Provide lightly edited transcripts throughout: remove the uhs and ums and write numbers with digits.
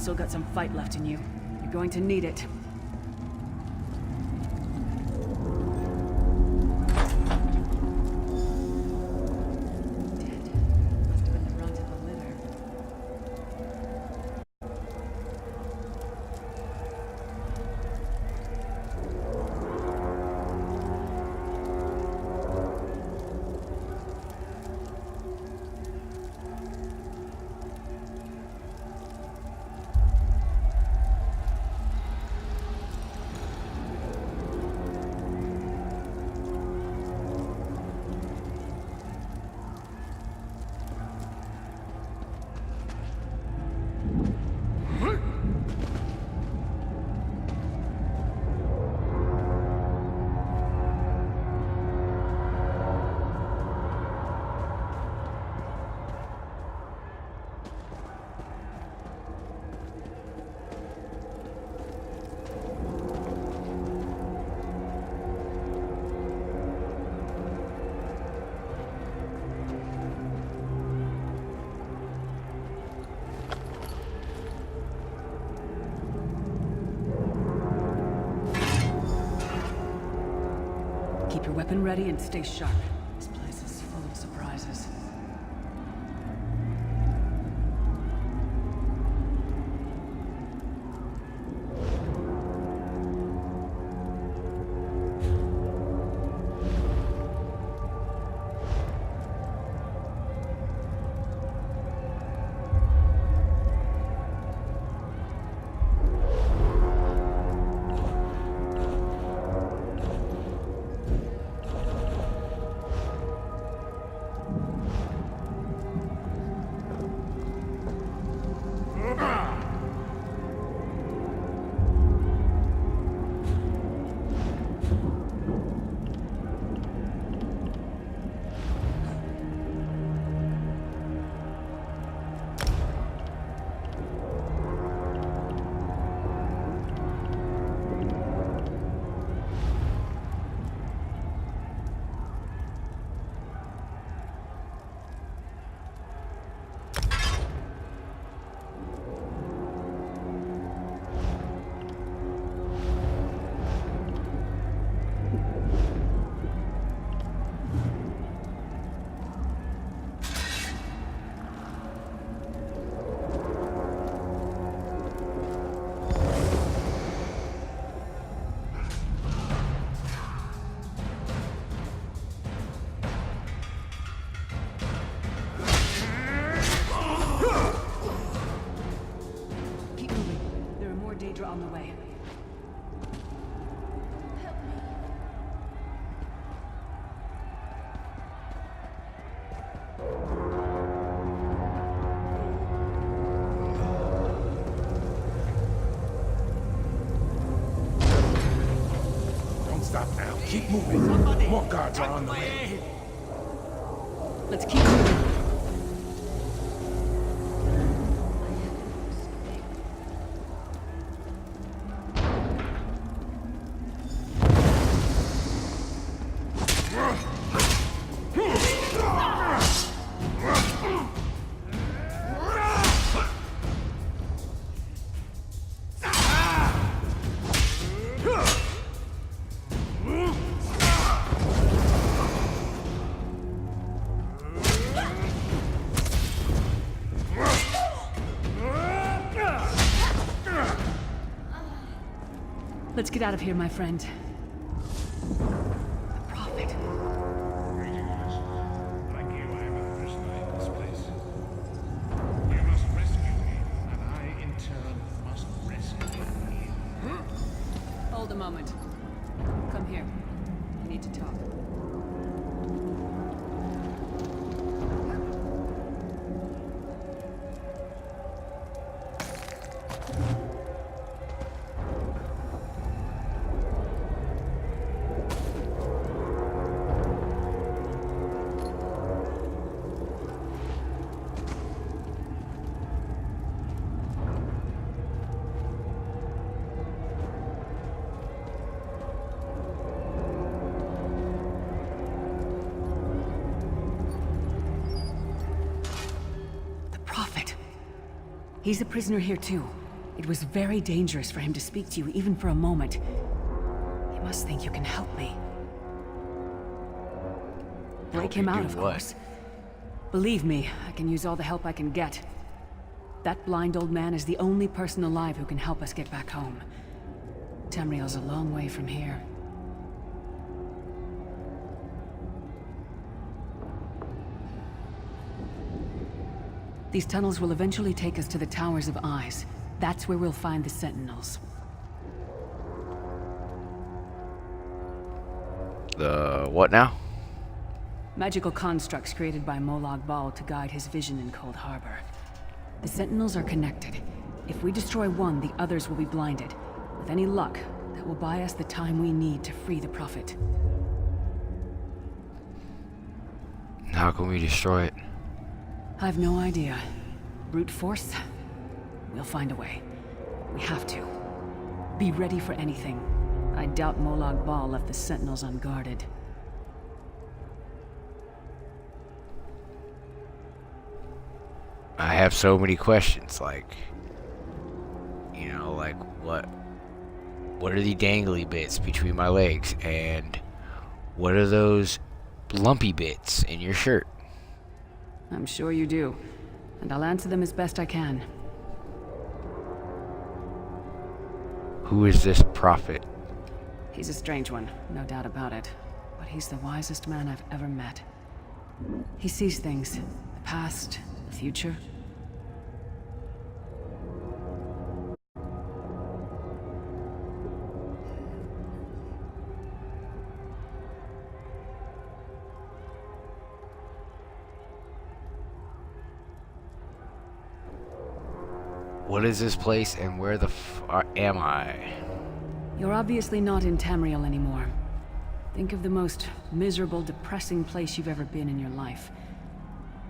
still got some fight left in you. You're going to need it. Keep your weapon ready and stay sharp. This place is full of surprises. On the way. Help me. Don't stop now. Keep moving. More guards are on the way. Let's keep moving. Let's get out of here, my friend. The Prophet. Greetings. Like you, I am a prisoner in this place. You must rescue me, and I, in turn, must rescue you. Hold a moment. Come here. We need to talk. He's a prisoner here too. It was very dangerous for him to speak to you even for a moment. He must think you can help me. Break him out, of course. Believe me, I can use all the help I can get. That blind old man is the only person alive who can help us get back home. Tamriel's a long way from here. These tunnels will eventually take us to the Towers of Eyes. That's where we'll find the Sentinels. The what now? Magical constructs created by Molag Bal to guide his vision in Cold Harbor. The Sentinels are connected. If we destroy one, the others will be blinded. With any luck, that will buy us the time we need to free the Prophet. How can we destroy it? I've no idea. Brute force? We'll find a way. We have to. Be ready for anything. I doubt Molag Bal left the Sentinels unguarded. I have so many questions, like, you know, like what are the dangly bits between my legs, and what are those lumpy bits in your shirt? I'm sure you do, and I'll answer them as best I can. Who is this prophet? He's a strange one, no doubt about it, but he's the wisest man I've ever met. He sees things, the past, the future. What is this place, and where the am I? You're obviously not in Tamriel anymore. Think of the most miserable, depressing place you've ever been in your life.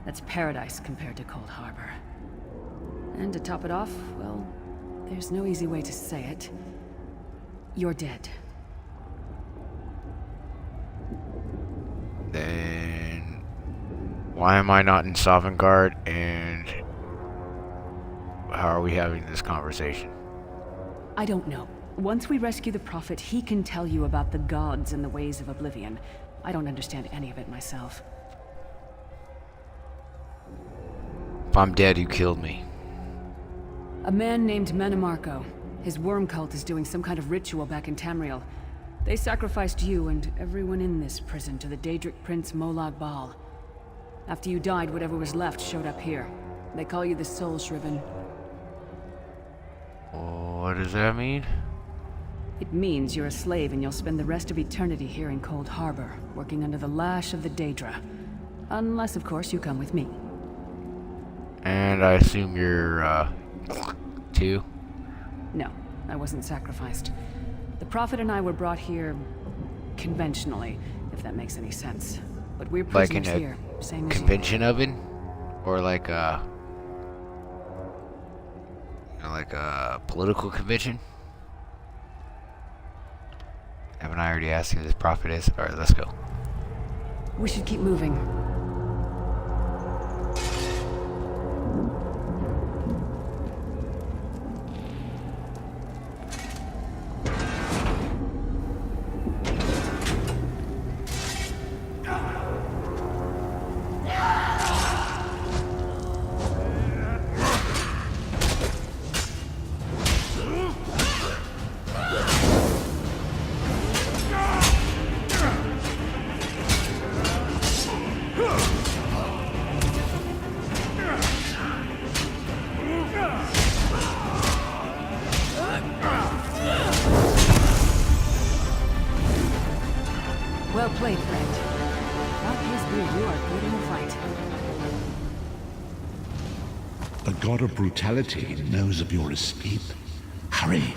That's paradise compared to Cold Harbor. And to top it off, well, there's no easy way to say it. You're dead. Then why am I not in Sovngarde, and how are we having this conversation? I don't know. Once we rescue the Prophet, he can tell you about the gods and the ways of oblivion. I don't understand any of it myself. If I'm dead, who killed me? A man named Manamarco. His worm cult is doing some kind of ritual back in Tamriel. They sacrificed you and everyone in this prison to the Daedric Prince Molag Bal. After you died, whatever was left showed up here. They call you the Soul Shriven. What does that mean? It means you're a slave and you'll spend the rest of eternity here in Cold Harbor, working under the lash of the Daedra. Unless, of course, you come with me. And I assume you're, too? No, I wasn't sacrificed. The Prophet and I were brought here conventionally, if that makes any sense. But we're prisoners like in a here, same as you. convention oven? Or like a... like a political convention? Haven't I already asked who this prophet is? Alright, let's go. We should keep moving. Well played, friend. Mark his beard, you are good in the fight. The god of brutality knows of your escape. Hurry!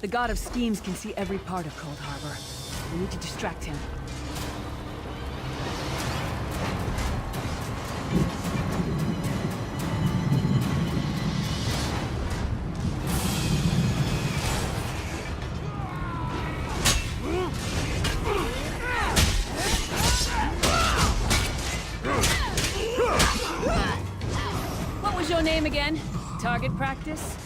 The god of schemes can see every part of Cold Harbor. We need to distract him. What was your name again? Target practice?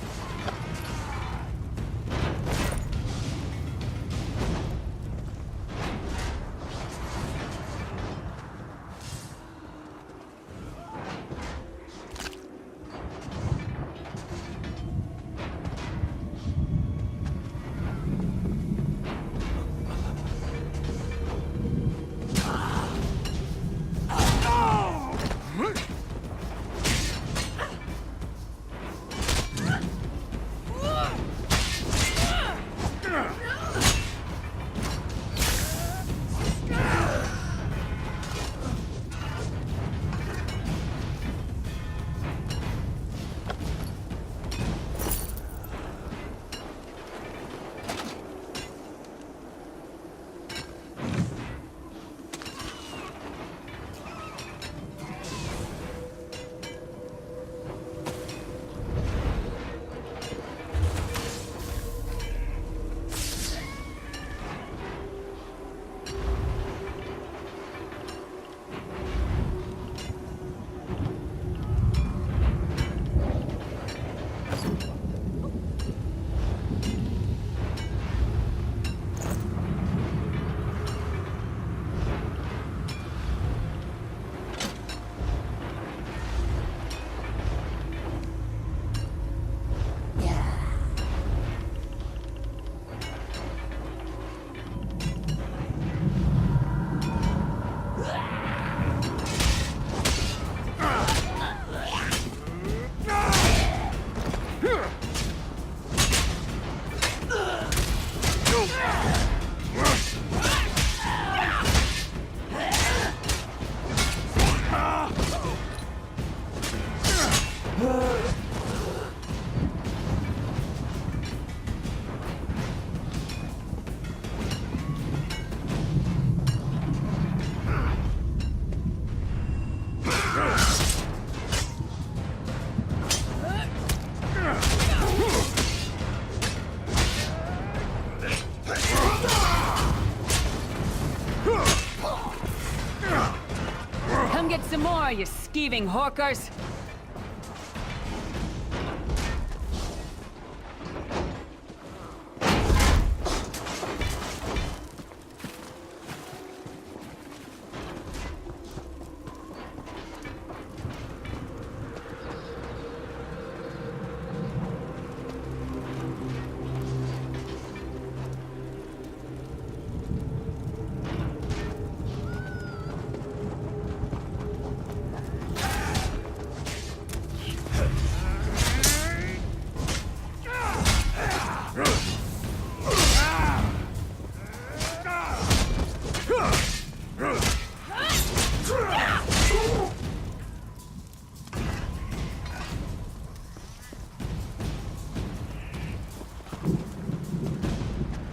Get some more, you skeeving hawkers!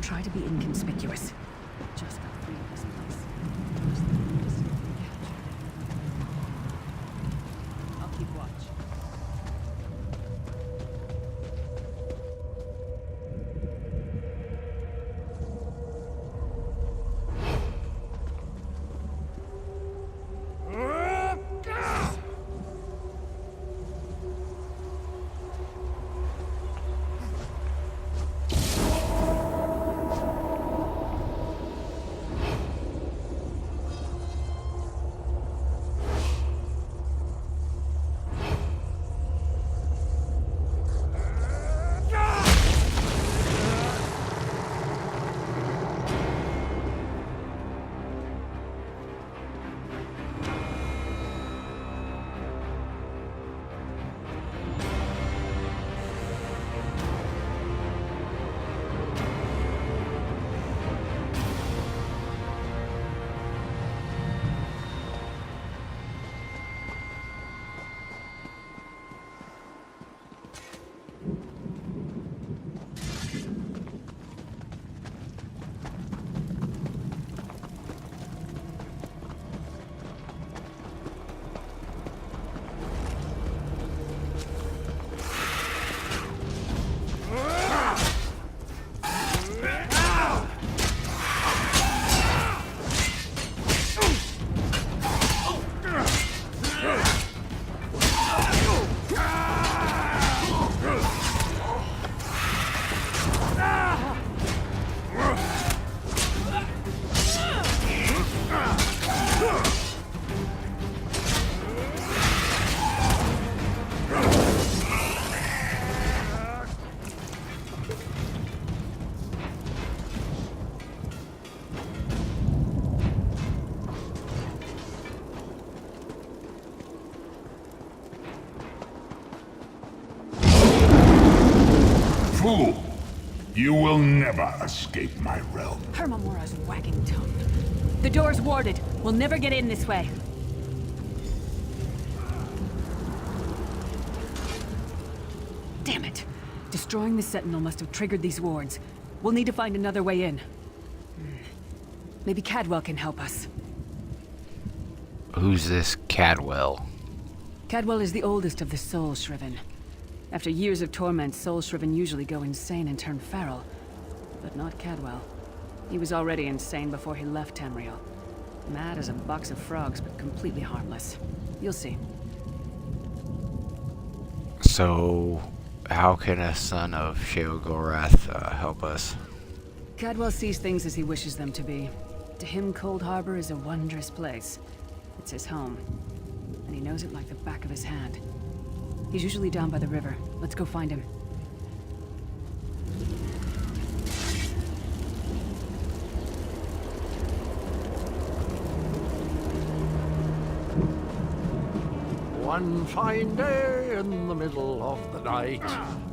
Try to be inconspicuous. Just got free of this place. I'll keep watch. fool! You will never escape my realm. Hermamora's wagging tongue. The door's warded. We'll never get in this way. Damn it. Destroying the Sentinel must have triggered these wards. We'll need to find another way in. Maybe Cadwell can help us. Who's this Cadwell? Cadwell is the oldest of the Soul Shriven. After years of torment, Soul Shriven usually go insane and turn feral. But not Cadwell. He was already insane before he left Tamriel. Mad as a box of frogs, but completely harmless. You'll see. So, how can a son of Sheogorath help us? Cadwell sees things as he wishes them to be. To him, Cold Harbour is a wondrous place. It's his home. And he knows it like the back of his hand. He's usually down by the river. Let's go find him. One fine day in the middle of the night,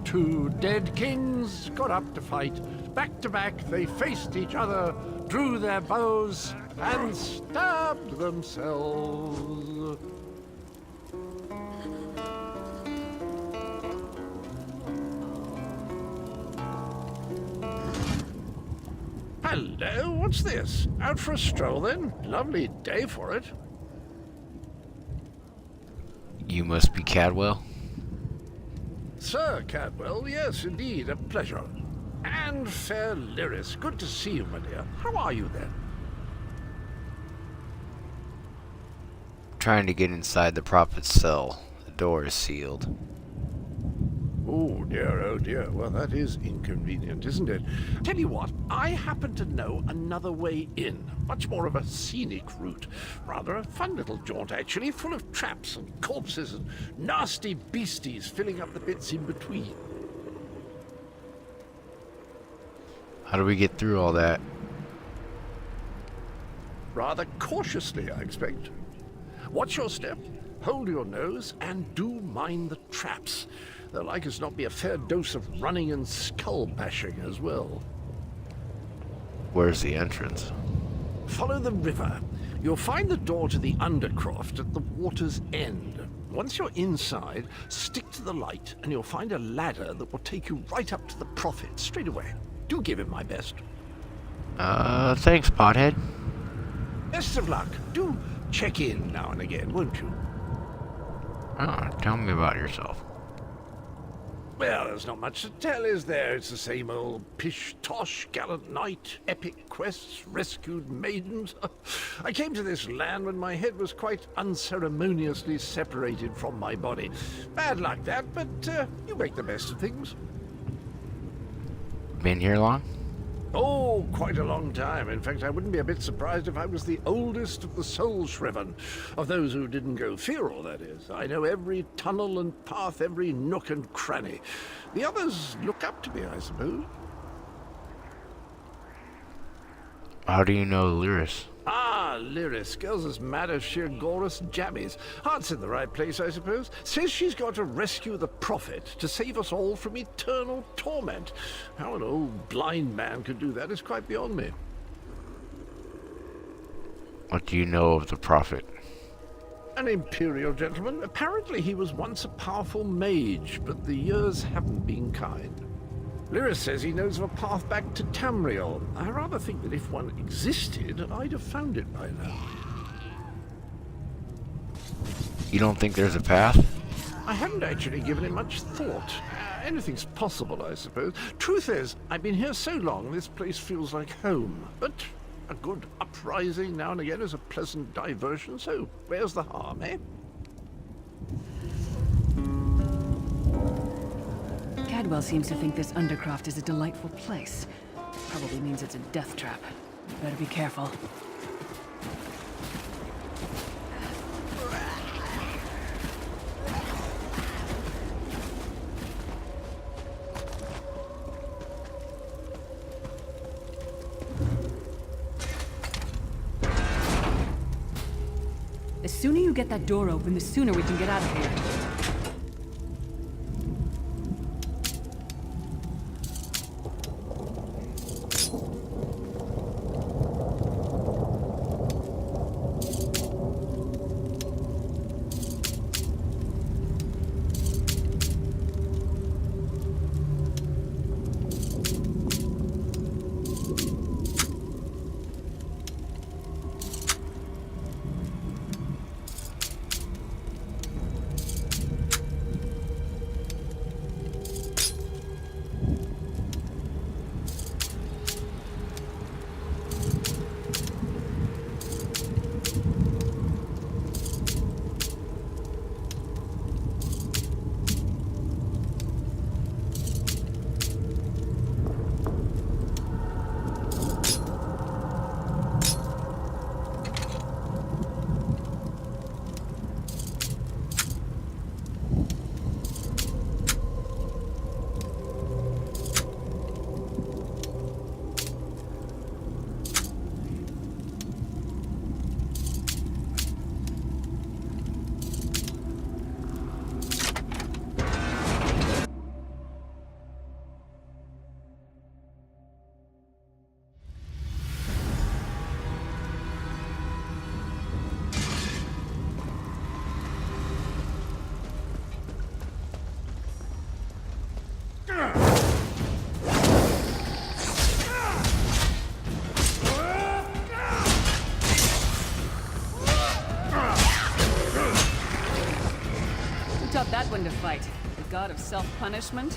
two dead kings got up to fight. Back to back they faced each other, drew their bows, and stabbed themselves. Hello, what's this? Out for a stroll then? Lovely day for it. You must be Cadwell? Sir Cadwell, yes, indeed, a pleasure. And fair Lyris, good to see you, my dear. How are you then? Trying to get inside the prophet's cell. The door is sealed. Oh dear, well that is inconvenient, isn't it? Tell you what, I happen to know another way in. Much more of a scenic route. Rather a fun little jaunt, actually, full of traps and corpses and nasty beasties filling up the bits in between. How do we get through all that? Rather cautiously, I expect. Watch your step, hold your nose, and do mind the traps. There'll like as not be a fair dose of running and skull bashing as well. Where's the entrance? Follow the river. You'll find the door to the Undercroft at the water's end. Once you're inside, stick to the light, and you'll find a ladder that will take you right up to the Prophet straight away. Do give him my best. Thanks, pothead. Best of luck. Do check in now and again, won't you? Oh, tell me about yourself. Well, there's not much to tell, is there? It's the same old pish-tosh, gallant knight, epic quests, rescued maidens. I came to this land when my head was quite unceremoniously separated from my body. Bad luck that, but you make the best of things. Been here long? Oh, quite a long time. In fact, I wouldn't be a bit surprised if I was the oldest of the Soul Shriven. Of those who didn't go feral, that is. I know every tunnel and path, every nook and cranny. The others look up to me, I suppose. How do you know Lyris? Ah, Lyris. Girl's as mad as sheer Gorus jammies. Heart's in the right place, I suppose. Says she's got to rescue the Prophet to save us all from eternal torment. How an old blind man could do that is quite beyond me. What do you know of the Prophet? An imperial gentleman. Apparently he was once a powerful mage, but the years haven't been kind. Lyris says he knows of a path back to Tamriel. I rather think that if one existed, I'd have found it by now. You don't think there's a path? I haven't actually given it much thought. Anything's possible, I suppose. Truth is, I've been here so long, this place feels like home. But a good uprising now and again is a pleasant diversion, so where's the harm, eh? Cadwell seems to think this Undercroft is a delightful place. Probably means it's a death trap. You better be careful. The sooner you get that door open, the sooner we can get out of here. that one to fight? The god of self-punishment?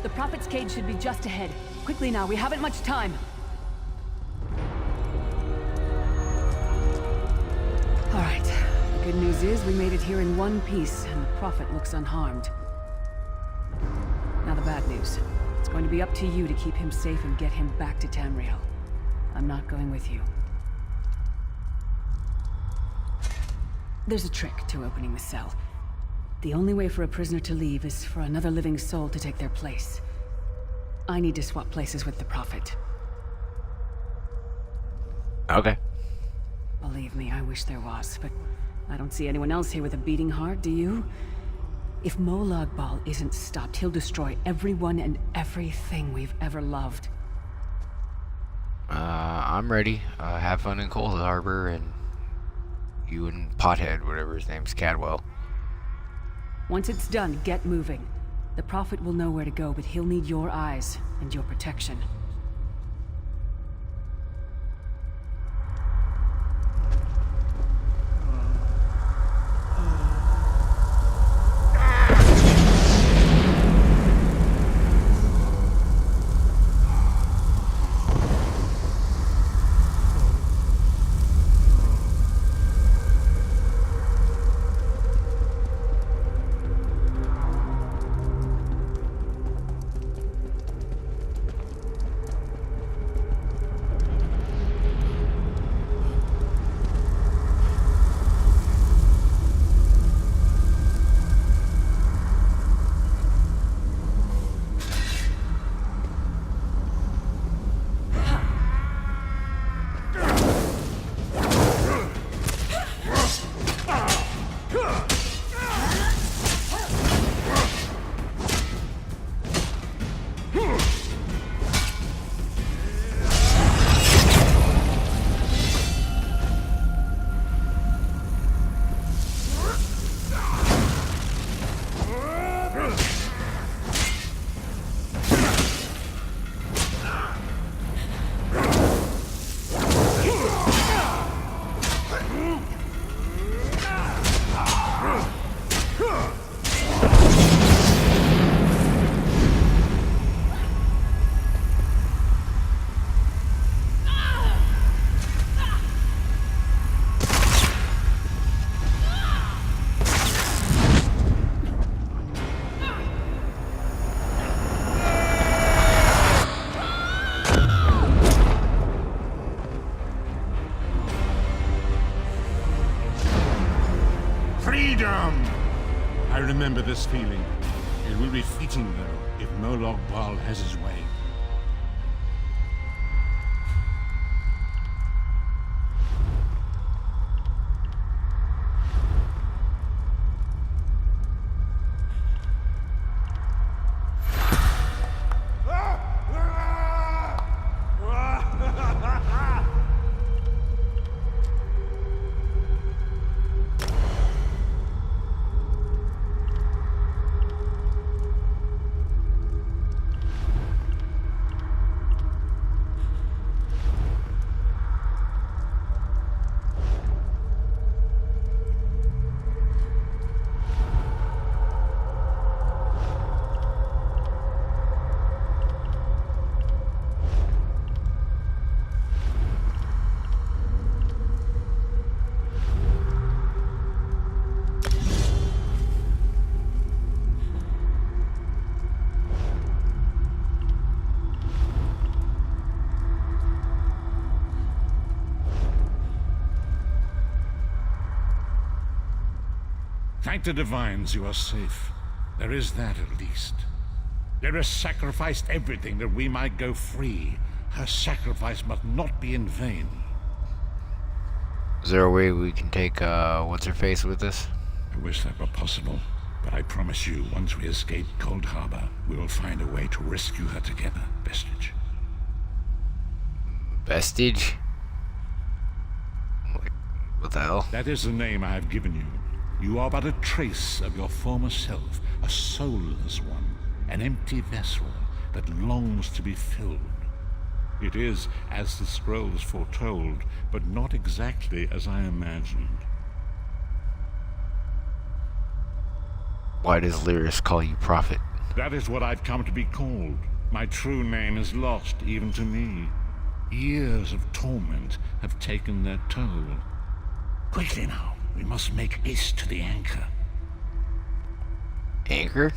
The Prophet's cage should be just ahead. Quickly now, we haven't much time. All right. The good news is we made it here in one piece, and the Prophet looks unharmed. Now the bad news. It's going to be up to you to keep him safe and get him back to Tamriel. I'm not going with you. There's a trick to opening the cell. The only way for a prisoner to leave is for another living soul to take their place. I need to swap places with the Prophet. Okay. Believe me, I wish there was, but I don't see anyone else here with a beating heart, do you? If Molag Bal isn't stopped, he'll destroy everyone and everything we've ever loved. I'm ready. Have fun in Cold Harbor, and you and Pothead, whatever his name's, Cadwell. Once it's done, get moving. The Prophet will know where to go, but he'll need your eyes and your protection. Freedom! I remember this feeling. It will be fleeting, though, if Moloch Baal has his way. Thank the divines you are safe. There is that at least. Lyris sacrificed everything that we might go free. Her sacrifice must not be in vain. Is there a way we can take, what's-her-face with us? I wish that were possible, but I promise you, once we escape Cold Harbor, we will find a way to rescue her together, Vestige. Vestige? What the hell? That is the name I have given you. You are but a trace of your former self, a soulless one, an empty vessel that longs to be filled. It is, as the scrolls foretold, but not exactly as I imagined. Why does Lyris call you prophet? That is what I've come to be called. My true name is lost even to me. Years of torment have taken their toll. Quickly now. We must make haste to the anchor. Anchor?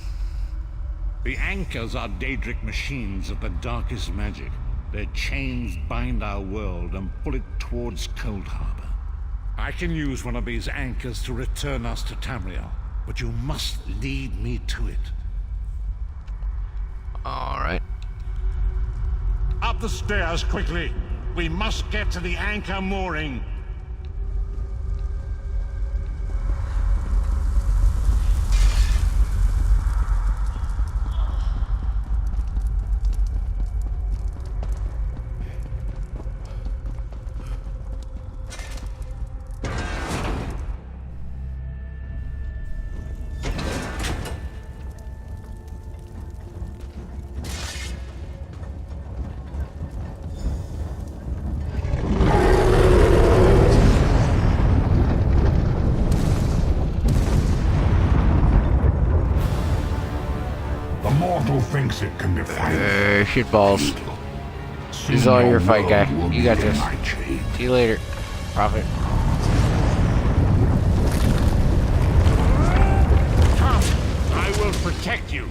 The anchors are Daedric machines of the darkest magic. Their chains bind our world and pull it towards Cold Harbor. I can use one of these anchors to return us to Tamriel, but you must lead me to it. Alright. Up the stairs, quickly! We must get to the anchor mooring! Thinks it can defy shitballs. This is all your fight, guy. You got this. See you later, prophet. Come! I will protect you!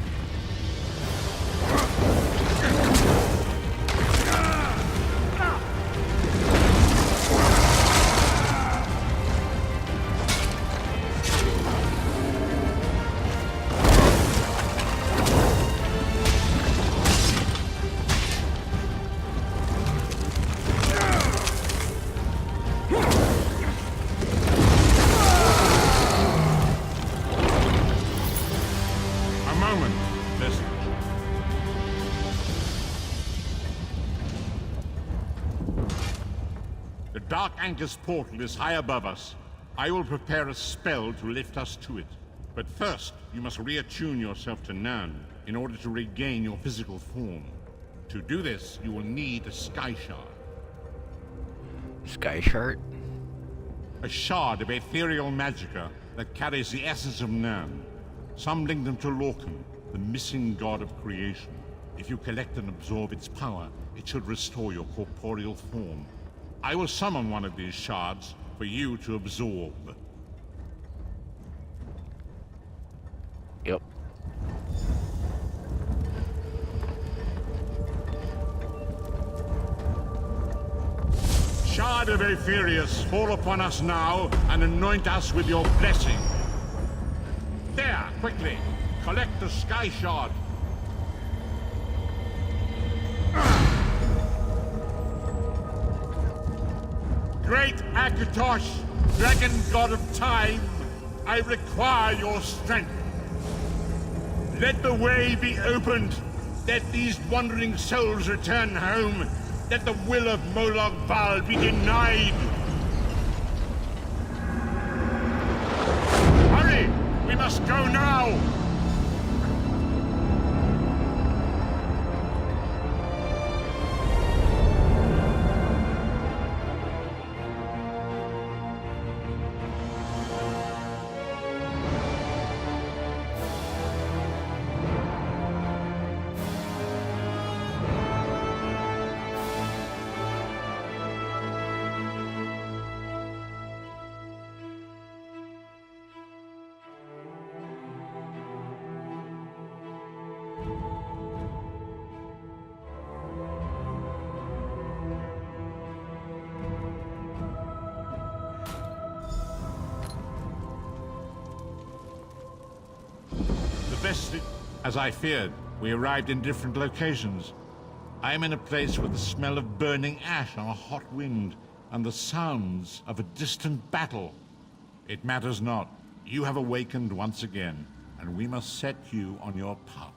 Dark Anchor's portal is high above us. I will prepare a spell to lift us to it. But first, you must reattune yourself to Nan in order to regain your physical form. To do this, you will need a Sky Shard. Sky Shard? A shard of ethereal magicka that carries the essence of Nan. Some link them to Lorcan, the missing god of creation. If you collect and absorb its power, it should restore your corporeal form. I will summon one of these shards for you to absorb. Yep. Shard of Aetherius, fall upon us now and anoint us with your blessing. There, quickly. collect the Sky Shard. Great Akatosh, dragon god of time, I require your strength. Let the way be opened. Let these wandering souls return home. Let the will of Molag Bal be denied. Hurry! We must go now! As I feared, we arrived in different locations. I am in a place with the smell of burning ash on a hot wind and the sounds of a distant battle. It matters not. You have awakened once again, and we must set you on your path.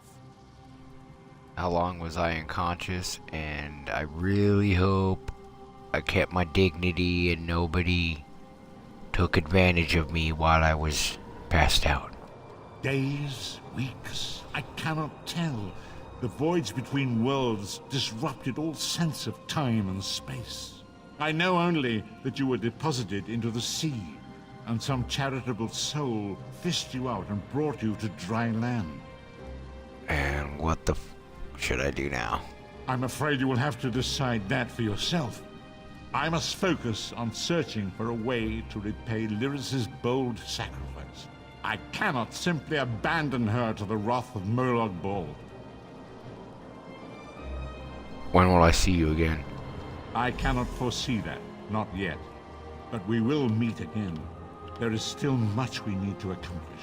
How long was I unconscious? And I really hope I kept my dignity and nobody took advantage of me while I was passed out. Days, weeks, I cannot tell. The voids between worlds disrupted all sense of time and space. I know only that you were deposited into the sea, and some charitable soul fished you out and brought you to dry land. And what the should I do now? I'm afraid you will have to decide that for yourself. I must focus on searching for a way to repay Lyris's bold sacrifice. I cannot simply abandon her to the wrath of Molag Bal. When will I see you again? I cannot foresee that, not yet. But we will meet again. There is still much we need to accomplish.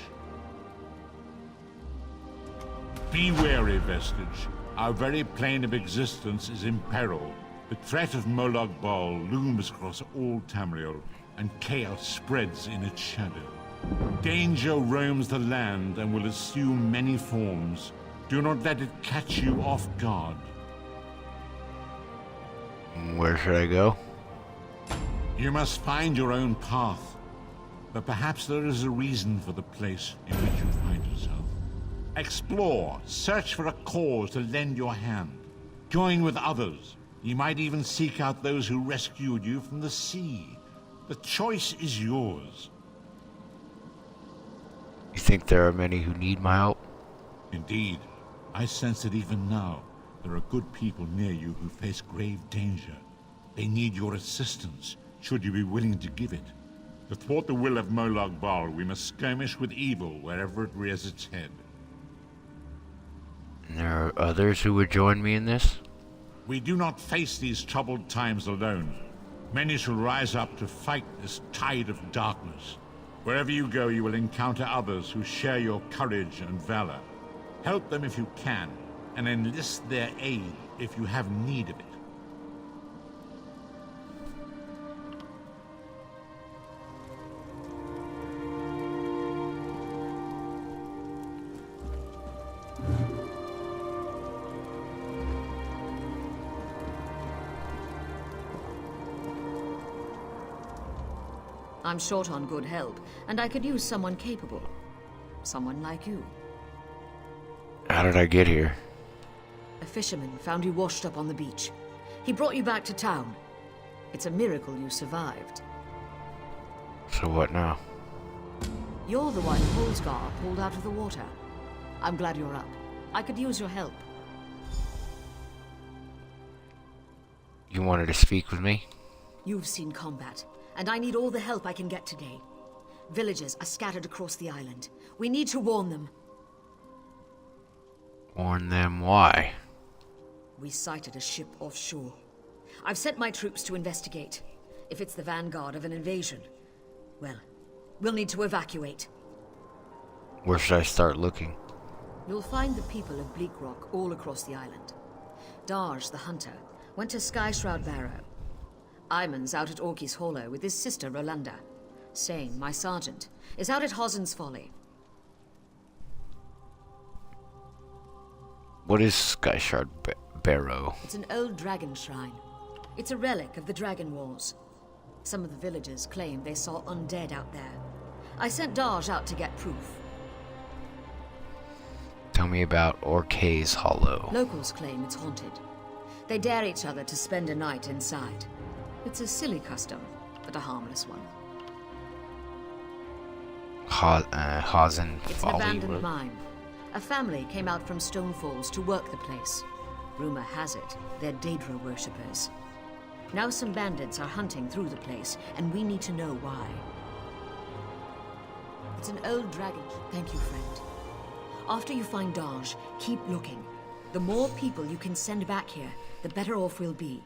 Be wary, Vestige. Our very plane of existence is in peril. The threat of Molag Bal looms across all Tamriel, and chaos spreads in its shadow. Danger roams the land and will assume many forms. Do not let it catch you off guard. Where should I go? You must find your own path. But perhaps there is a reason for the place in which you find yourself. Explore, search for a cause to lend your hand. Join with others. You might even seek out those who rescued you from the sea. The choice is yours. You think there are many who need my help? Indeed. I sense it even now. There are good people near you who face grave danger. They need your assistance, should you be willing to give it. To thwart the will of Molag Bal, we must skirmish with evil wherever it rears its head. And there are others who would join me in this? We do not face these troubled times alone. Many shall rise up to fight this tide of darkness. Wherever you go, you will encounter others who share your courage and valor. Help them if you can, and enlist their aid if you have need of it. I'm short on good help, and I could use someone capable. Someone like you. How did I get here? A fisherman found you washed up on the beach. He brought you back to town. It's a miracle you survived. So what now? You're the one Holsgar pulled out of the water. I'm glad you're up. I could use your help. You wanted to speak with me? You've seen combat, and I need all the help I can get today. Villagers are scattered across the island. We need to warn them. Warn them why? We sighted a ship offshore. I've sent my troops to investigate. If it's the vanguard of an invasion, well, we'll need to evacuate. Where should I start looking? You'll find the people of Bleak Rock all across the island. Darj, the hunter, went to Skyshroud Barrow. Iman's out at Orky's Hollow with his sister Rolanda. Sane, my sergeant, is out at Hosen's Folly. What is Skyshard Barrow? It's an old dragon shrine. It's a relic of the Dragon Wars. Some of the villagers claim they saw undead out there. I sent Darj out to get proof. Tell me about Orky's Hollow. Locals claim it's haunted. They dare each other to spend a night inside. It's a silly custom, but a harmless one. Hosen It's an Folly. abandoned mine. A family came out from Stone Falls to work the place. Rumor has it, they're Daedra worshippers. Now some bandits are hunting through the place, and we need to know why. It's an old dragon. Thank you, friend. After you find Darj, keep looking. The more people you can send back here, the better off we'll be.